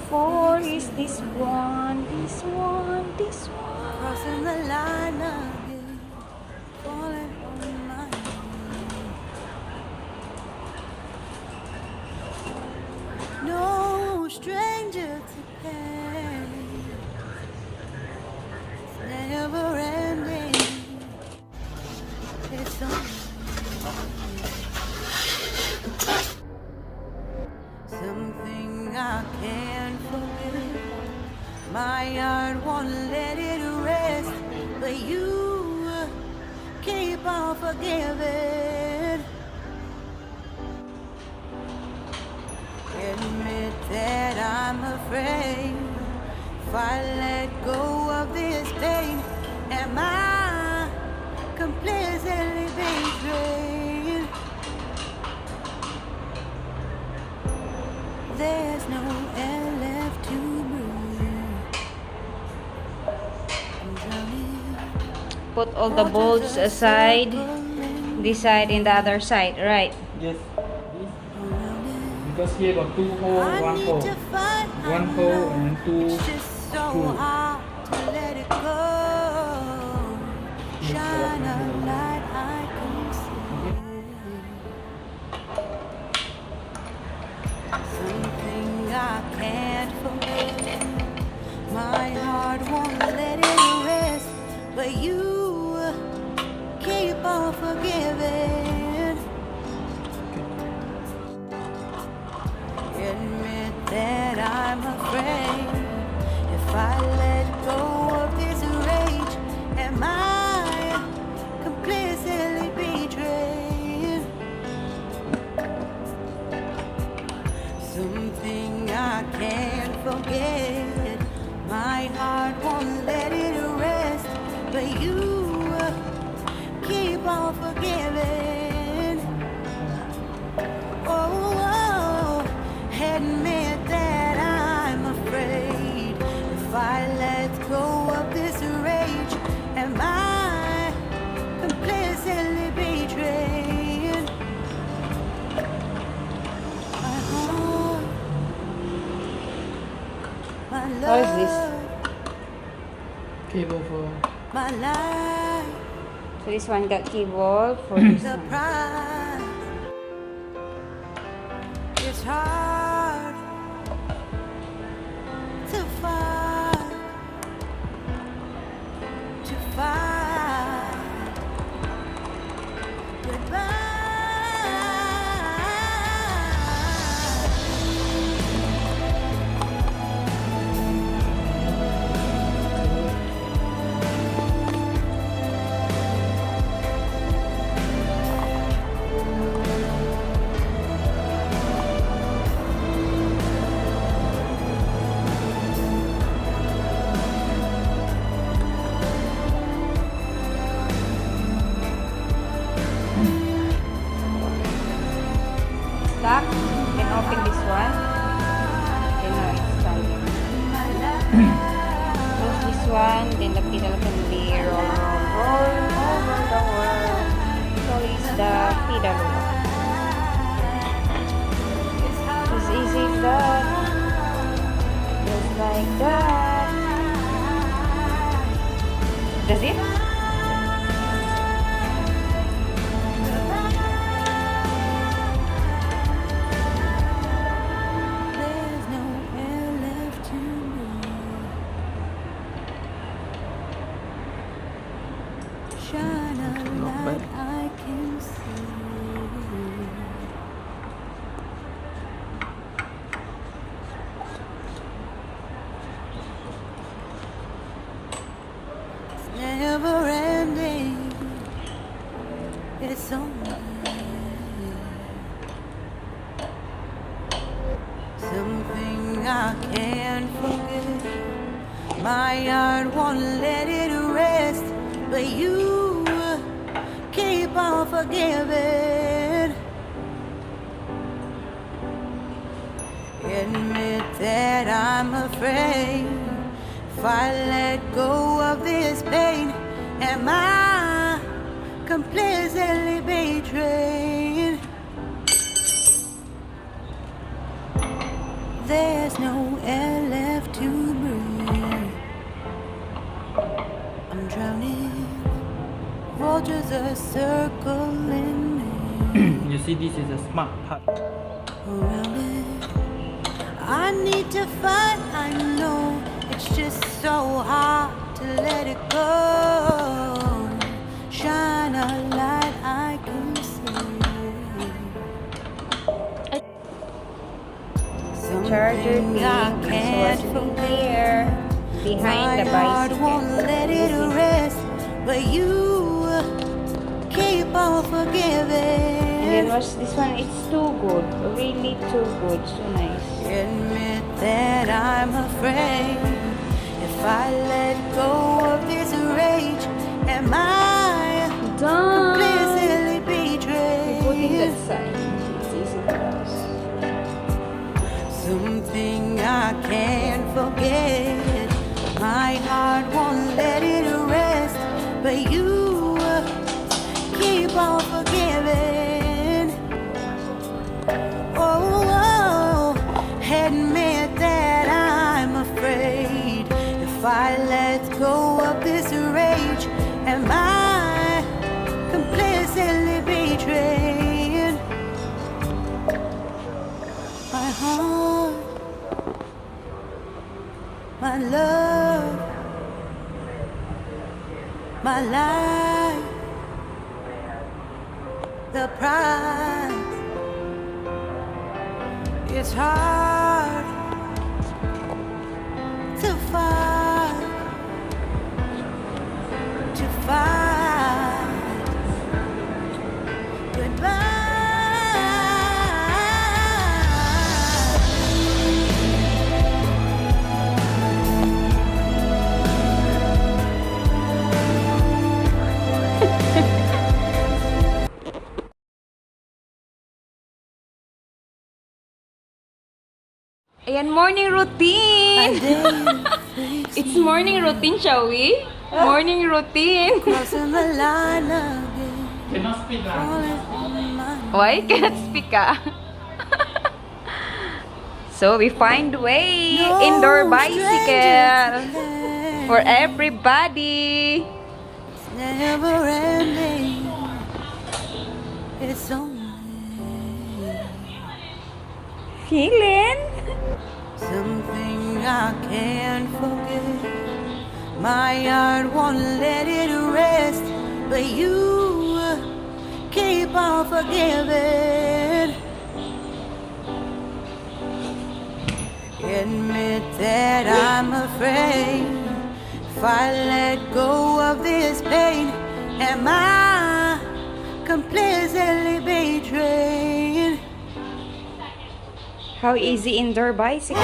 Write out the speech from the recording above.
for is this one, this one, this one. Crossing the line again, falling on my knees. No stranger to pain, it's never ending. It's only something I can't forget. My heart won't let it rest, but you keep on forgiving. Admit that I'm afraid if I let go of this pain, am I completely betrayed? There's no air left to breathe. I'm drowning. Put all the bolts aside. This side and the other side, right? Yes. Because here got two hole, I one need hole. to find One my hole love. and two It's just so screw. hard to let it go. Shine a light I can see. Something I can't forget. My heart won't let it rest, but you keep on forgiving. Admit that I'm afraid if I let go of this rage, am I completely betrayed? Something I can't forget. My heart won't let it rest, but you keep on forgiving. Oh, admit that I'm afraid if I let go of this rage, am I completely betrayed? My heart, my How is this? love, Cable for my life, So this one got cable for this the one. prize. It's hard to find, goodbye. Lock. Then open this one. Then now it's starting. Close this one. Then the pedal can be roll over the world. So it's the pedal roll. It's easy that. Just like that. Does it? There's no air left to breathe. Shine a light I can see. It's never ending. It's only something I can't forget. My heart won't let it rest, but you keep on forgiving. Admit that I'm afraid if I let go of this pain, am I completely betrayed? There's no end. a circle in me. You see, this is a smart part. Around it, I need to fight. I know it's just so hard to let it go. Shine a light I can see. Charger Something I pin can't is what's forget. here behind the My heart won't bicycle. let it rest, but you keep on forgiving. And then what's this one? It's too good, really too good, so nice. Admit that I'm afraid if I let go of this rage, am I completely Putting that betrayed? side. It's easy for us. Something I can't forget. My heart won't let it rest, but you keep on forgiving. Oh, admit that I'm afraid if I let go of this rage, am I completely betrayed? My heart, my love, my life, the prize. It's hard to find goodbye. Ayan, morning routine! It's morning routine, shall we? Morning routine! Crossing the line again. Cannot speak lah. Falling on my Why? Cannot speak ah. So we find way indoor bicycle for everybody. It's never ending. It's only Feeling? something I can't forget. My heart won't let it rest, but you keep on forgiving. Admit that I'm afraid if I let go of this pain, am I completely betrayed? How easy indoor bicycle?